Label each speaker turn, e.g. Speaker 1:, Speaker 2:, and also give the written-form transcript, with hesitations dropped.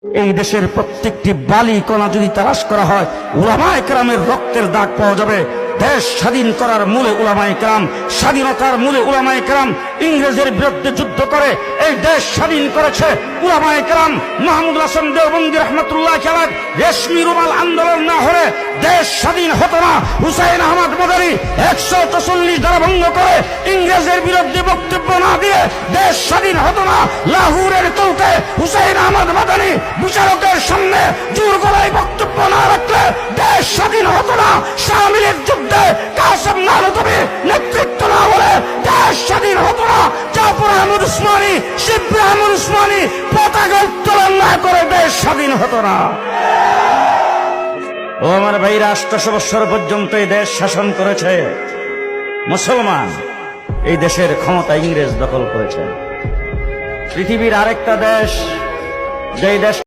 Speaker 1: এই দেশের প্রত্যেকটি বালি কণা যদি তালাশ করা হয় উলামায়ে কেরামের রক্তের দাগ পাওয়া যাবে। দেশ স্বাধীন করার মূলে উলামায়ে কেরাম, স্বাধীনতার মূলে উলামায়ে কেরাম ইংরেজের বিরুদ্ধে যুদ্ধ করে এই দেশ স্বাধীন করেছে উলামায়ে কেরাম। মাহমুদুল হাসান দেওবন্দি রহমতুল্লাহ আলাইহি রেশমি রুমাল আন্দোলন না হলে দেশ স্বাধীন হতো না। হুসাইন আহমদ মাদানী 144 ধারা ভঙ্গ করে ইংরেজের বিরুদ্ধে বক্তব্য না দিয়ে দেশ স্বাধীন হতো না। লাহোরের কোর্টে হুসাইন আহমদ মাদানী বিচারকের সামনে জোর গলায় বক্তব্য না রাখলে দেশ স্বাধীন হতো না। শামিলের যুদ্ধে কাসেম নানুতুবি নেতৃত্ব না হলে দেশ স্বাধীন হতো না। জাফর আহমদ উসমানী, শিবলি আহমদ উসমানী পতাকা উত্তোলন না করে দেশ স্বাধীন হতো না। ও আমার ভাইরা, 800 বছর পর্যন্ত এই দেশ শাসন করেছে মুসলমান। এই দেশের ক্ষমতা ইংরেজ দখল করেছে। পৃথিবীর আরেকটা দেশ, যেই দেশ